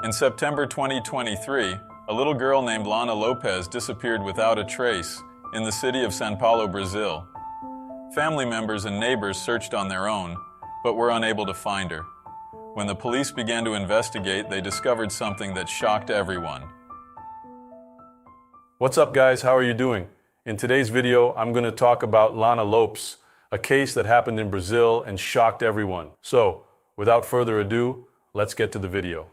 In September 2023, a little girl named Lana Lopez disappeared without a trace in the city of São Paulo, Brazil. Family members and neighbors searched on their own, but were unable to find her. When the police began to investigate, they discovered something that shocked everyone. What's up, guys? How are you doing? In today's video, I'm going to talk about Lana Lopez, a case that happened in Brazil and shocked everyone. So, without further ado, let's get to the video.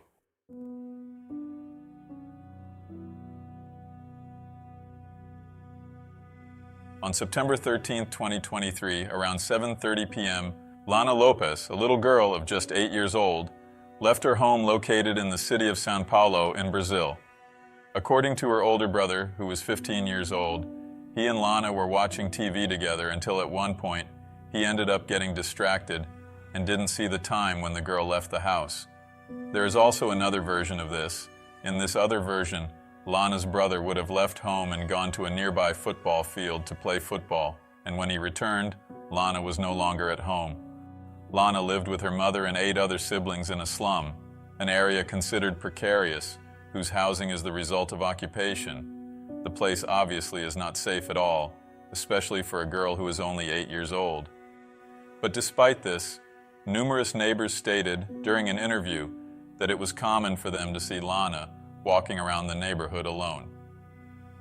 On September 13, 2023, around 7:30 p.m., Lana Lopez, a little girl of just 8 years old, left her home located in the city of São Paulo in Brazil. According to her older brother, who was 15 years old, he and Lana were watching TV together until at one point he ended up getting distracted and didn't see the time when the girl left the house. There is also another version of this. In this other version, Lana's brother would have left home and gone to a nearby football field to play football, and when he returned, Lana was no longer at home. Lana lived with her mother and 8 other siblings in a slum, an area considered precarious, whose housing is the result of occupation. The place obviously is not safe at all, especially for a girl who is only 8 years old. But despite this, numerous neighbors stated during an interview that it was common for them to see Lana walking around the neighborhood alone.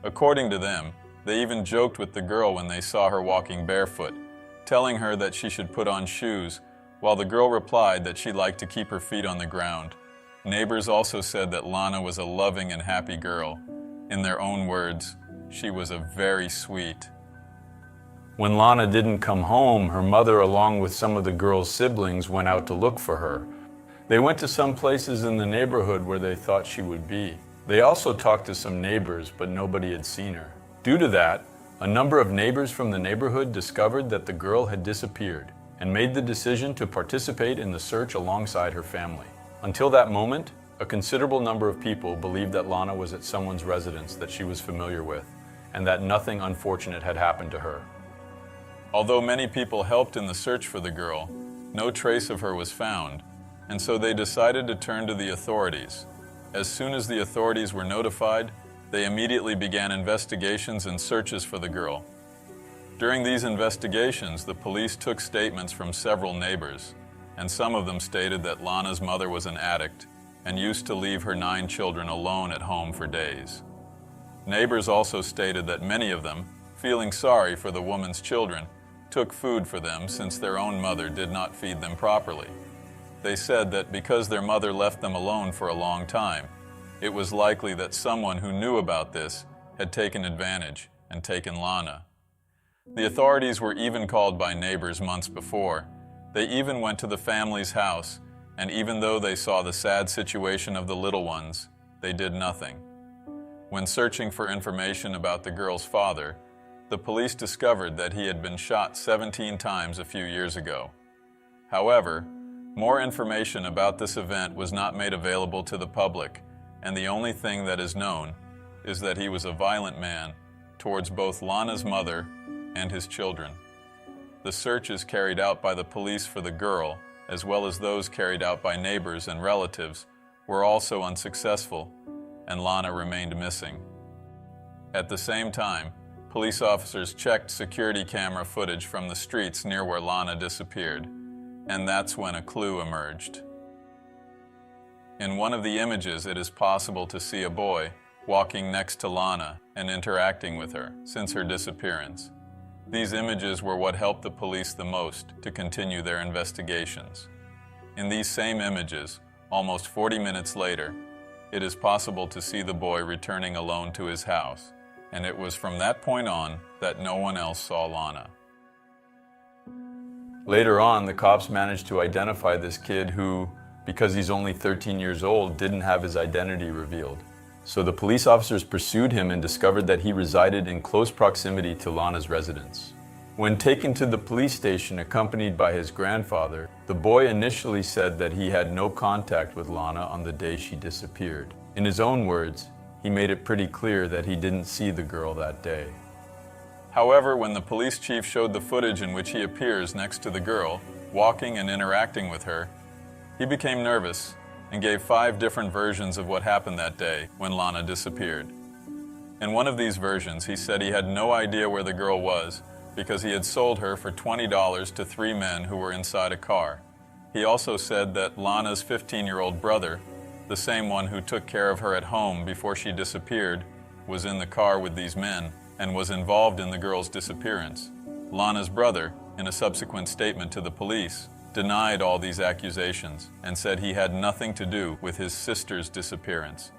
According to them, they even joked with the girl when they saw her walking barefoot, telling her that she should put on shoes, while the girl replied that she liked to keep her feet on the ground. Neighbors also said that Lana was a loving and happy girl. In their own words, she was a very sweet. When Lana didn't come home, her mother, along with some of the girl's siblings, went out to look for her. They went to some places in the neighborhood where they thought she would be. They also talked to some neighbors, but nobody had seen her. Due to that, a number of neighbors from the neighborhood discovered that the girl had disappeared and made the decision to participate in the search alongside her family. Until that moment, a considerable number of people believed that Lana was at someone's residence that she was familiar with, and that nothing unfortunate had happened to her. Although many people helped in the search for the girl, no trace of her was found, and so they decided to turn to the authorities. As soon as the authorities were notified, they immediately began investigations and searches for the girl. During these investigations, the police took statements from several neighbors, and some of them stated that Lana's mother was an addict and used to leave her 9 children alone at home for days. Neighbors also stated that many of them, feeling sorry for the woman's children, took food for them since their own mother did not feed them properly. They said that because their mother left them alone for a long time, it was likely that someone who knew about this had taken advantage and taken Lana. The authorities were even called by neighbors months before. They even went to the family's house, and even though they saw the sad situation of the little ones, they did nothing. When searching for information about the girl's father, the police discovered that he had been shot 17 times a few years ago. However, more information about this event was not made available to the public, and the only thing that is known is that he was a violent man towards both Lana's mother and his children. The searches carried out by the police for the girl, as well as those carried out by neighbors and relatives, were also unsuccessful, and Lana remained missing. At the same time, police officers checked security camera footage from the streets near where Lana disappeared, and that's when a clue emerged. In one of the images, it is possible to see a boy walking next to Lana and interacting with her since her disappearance. These images were what helped the police the most to continue their investigations. In these same images, almost 40 minutes later, it is possible to see the boy returning alone to his house, and it was from that point on that no one else saw Lana. Later on, the cops managed to identify this kid who, because he's only 13 years old, didn't have his identity revealed. So the police officers pursued him and discovered that he resided in close proximity to Lana's residence. When taken to the police station accompanied by his grandfather, the boy initially said that he had no contact with Lana on the day she disappeared. In his own words, he made it pretty clear that he didn't see the girl that day. However, when the police chief showed the footage in which he appears next to the girl, walking and interacting with her, he became nervous and gave 5 different versions of what happened that day when Lana disappeared. In one of these versions, he said he had no idea where the girl was because he had sold her for $20 to 3 men who were inside a car. He also said that Lana's 15-year-old brother, the same one who took care of her at home before she disappeared, was in the car with these men and was involved in the girl's disappearance. Lana's brother, in a subsequent statement to the police, denied all these accusations and said he had nothing to do with his sister's disappearance.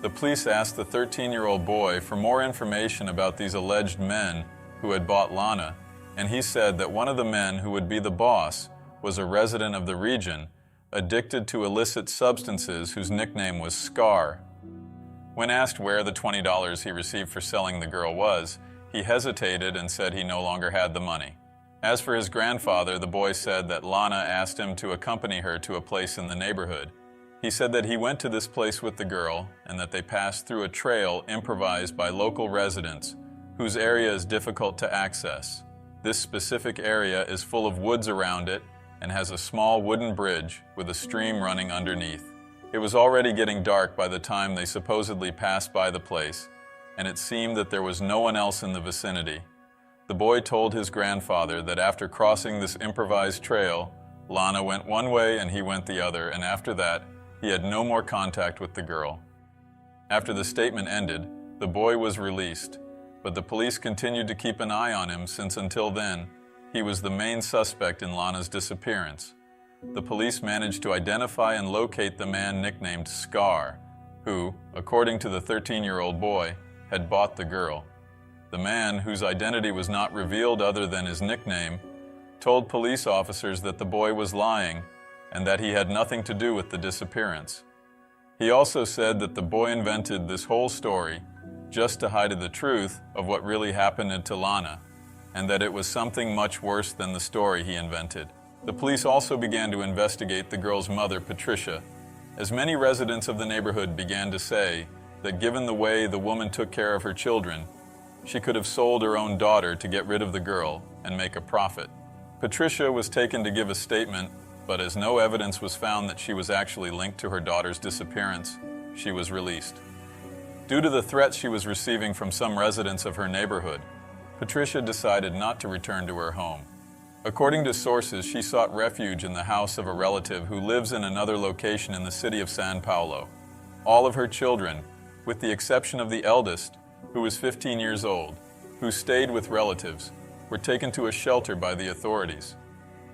The police asked the 13-year-old boy for more information about these alleged men who had bought Lana, and he said that one of the men who would be the boss was a resident of the region, addicted to illicit substances whose nickname was Scar. When asked where the $20 he received for selling the girl was, he hesitated and said he no longer had the money. As for his grandfather, the boy said that Lana asked him to accompany her to a place in the neighborhood. He said that he went to this place with the girl and that they passed through a trail improvised by local residents whose area is difficult to access. This specific area is full of woods around it and has a small wooden bridge with a stream running underneath. It was already getting dark by the time they supposedly passed by the place, and it seemed that there was no one else in the vicinity. The boy told his grandfather that after crossing this improvised trail, Lana went one way and he went the other, and after that, he had no more contact with the girl. After the statement ended, the boy was released, but the police continued to keep an eye on him since until then, he was the main suspect in Lana's disappearance. The police managed to identify and locate the man nicknamed Scar, who, according to the 13-year-old boy, had bought the girl. The man, whose identity was not revealed other than his nickname, told police officers that the boy was lying and that he had nothing to do with the disappearance. He also said that the boy invented this whole story just to hide the truth of what really happened to Lana, and that it was something much worse than the story he invented. The police also began to investigate the girl's mother, Patricia, as many residents of the neighborhood began to say that given the way the woman took care of her children, she could have sold her own daughter to get rid of the girl and make a profit. Patricia was taken to give a statement, but as no evidence was found that she was actually linked to her daughter's disappearance, she was released. Due to the threats she was receiving from some residents of her neighborhood, Patricia decided not to return to her home. According to sources, she sought refuge in the house of a relative who lives in another location in the city of São Paulo. All of her children, with the exception of the eldest, who was 15 years old, who stayed with relatives, were taken to a shelter by the authorities.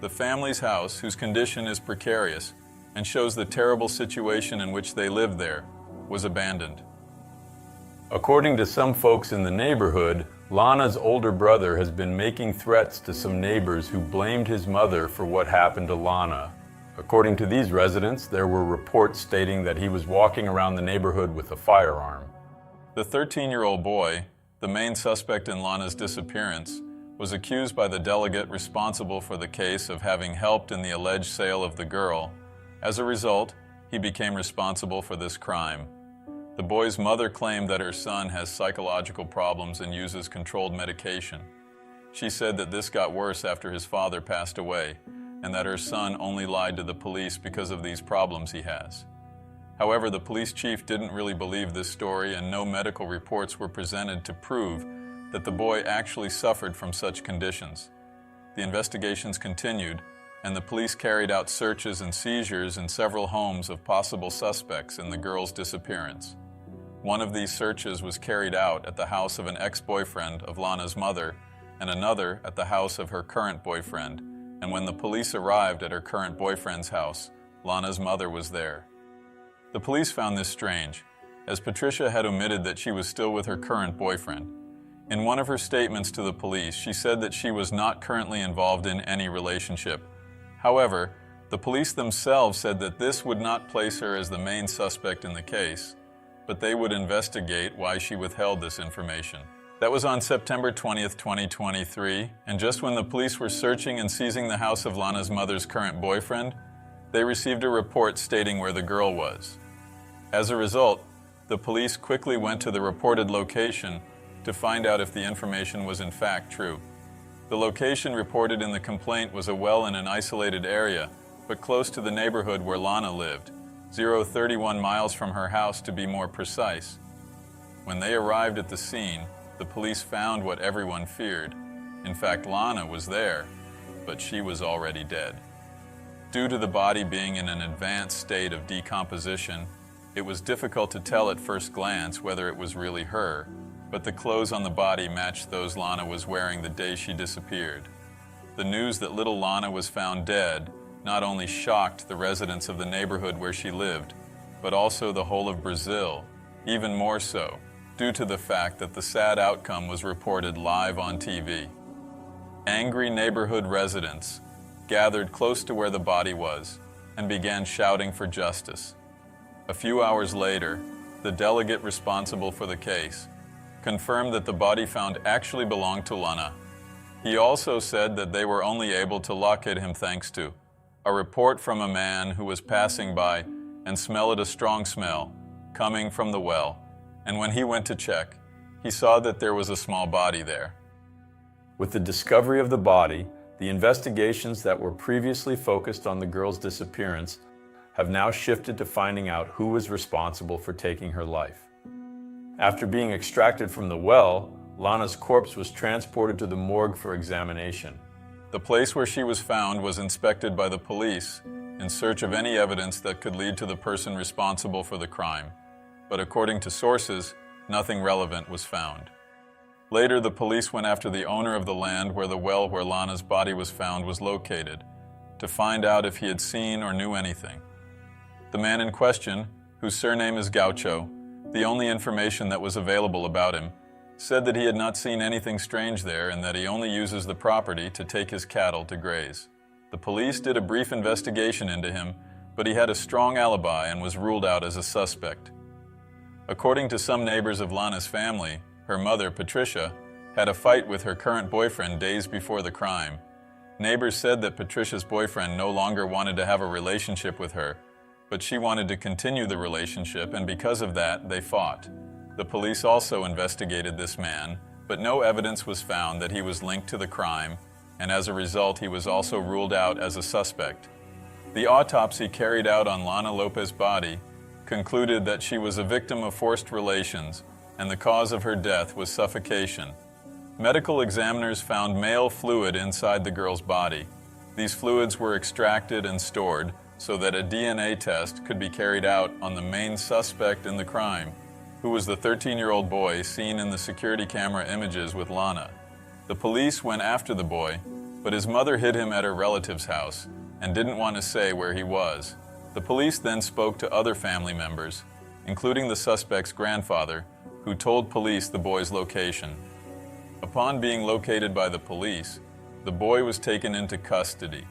The family's house, whose condition is precarious and shows the terrible situation in which they lived there, was abandoned. According to some folks in the neighborhood, Lana's older brother has been making threats to some neighbors who blamed his mother for what happened to Lana. According to these residents, there were reports stating that he was walking around the neighborhood with a firearm. The 13-year-old boy, the main suspect in Lana's disappearance, was accused by the delegate responsible for the case of having helped in the alleged sale of the girl. As a result, he became responsible for this crime. The boy's mother claimed that her son has psychological problems and uses controlled medication. She said that this got worse after his father passed away, and that her son only lied to the police because of these problems he has. However, the police chief didn't really believe this story, and no medical reports were presented to prove that the boy actually suffered from such conditions. The investigations continued, and the police carried out searches and seizures in several homes of possible suspects in the girl's disappearance. One of these searches was carried out at the house of an ex-boyfriend of Lana's mother, and another at the house of her current boyfriend, and when the police arrived at her current boyfriend's house, Lana's mother was there. The police found this strange, as Patricia had omitted that she was still with her current boyfriend. In one of her statements to the police, she said that she was not currently involved in any relationship. However, the police themselves said that this would not place her as the main suspect in the case, but they would investigate why she withheld this information. That was on September 20th, 2023, and just when the police were searching and seizing the house of Lana's mother's current boyfriend, they received a report stating where the girl was. As a result, the police quickly went to the reported location to find out if the information was in fact true. The location reported in the complaint was a well in an isolated area, but close to the neighborhood where Lana lived, 31 miles from her house to be more precise. When they arrived at the scene, the police found what everyone feared. In fact, Lana was there, but she was already dead. Due to the body being in an advanced state of decomposition, it was difficult to tell at first glance whether it was really her, but the clothes on the body matched those Lana was wearing the day she disappeared. The news that little Lana was found dead not only shocked the residents of the neighborhood where she lived, but also the whole of Brazil, even more so, due to the fact that the sad outcome was reported live on TV. Angry neighborhood residents gathered close to where the body was and began shouting for justice. A few hours later, the delegate responsible for the case confirmed that the body found actually belonged to Lana. He also said that they were only able to locate him thanks to a report from a man who was passing by and smelled a strong smell coming from the well, and when he went to check, he saw that there was a small body there. With the discovery of the body, the investigations that were previously focused on the girl's disappearance have now shifted to finding out who was responsible for taking her life. After being extracted from the well, Lana's corpse was transported to the morgue for examination. The place where she was found was inspected by the police in search of any evidence that could lead to the person responsible for the crime, but according to sources, nothing relevant was found. Later, the police went after the owner of the land where the well where Lana's body was found was located to find out if he had seen or knew anything. The man in question, whose surname is Gaucho, the only information that was available about him, said that he had not seen anything strange there and that he only uses the property to take his cattle to graze. The police did a brief investigation into him, but he had a strong alibi and was ruled out as a suspect. According to some neighbors of Lana's family, her mother, Patricia, had a fight with her current boyfriend days before the crime. Neighbors said that Patricia's boyfriend no longer wanted to have a relationship with her, but she wanted to continue the relationship, and because of that, they fought. The police also investigated this man, but no evidence was found that he was linked to the crime, and as a result, he was also ruled out as a suspect. The autopsy carried out on Lana Lopez's body concluded that she was a victim of forced relations, and the cause of her death was suffocation. Medical examiners found male fluid inside the girl's body. These fluids were extracted and stored so that a DNA test could be carried out on the main suspect in the crime, who was the 13-year-old boy seen in the security camera images with Lana. The police went after the boy, but his mother hid him at her relative's house and didn't want to say where he was. The police then spoke to other family members, including the suspect's grandfather, who told police the boy's location. Upon being located by the police, the boy was taken into custody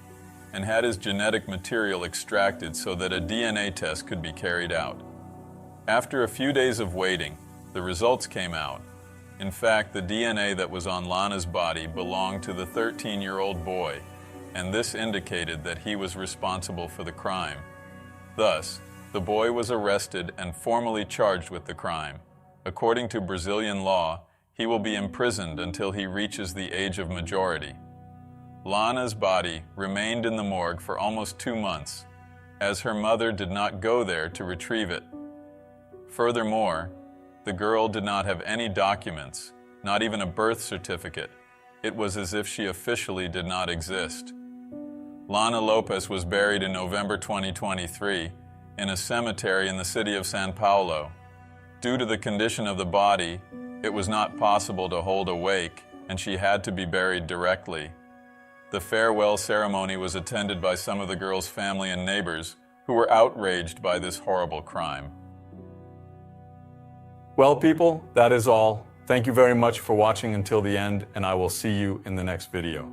and had his genetic material extracted so that a DNA test could be carried out. After a few days of waiting, the results came out. In fact, the DNA that was on Lana's body belonged to the 13-year-old boy, and this indicated that he was responsible for the crime. Thus, the boy was arrested and formally charged with the crime. According to Brazilian law, he will be imprisoned until he reaches the age of majority. Lana's body remained in the morgue for almost 2 months, as her mother did not go there to retrieve it. Furthermore, the girl did not have any documents, not even a birth certificate. It was as if she officially did not exist. Lana Lopez was buried in November 2023 in a cemetery in the city of São Paulo. Due to the condition of the body, it was not possible to hold a wake, and she had to be buried directly. The farewell ceremony was attended by some of the girl's family and neighbors who were outraged by this horrible crime. Well, people, that is all. Thank you very much for watching until the end, and I will see you in the next video.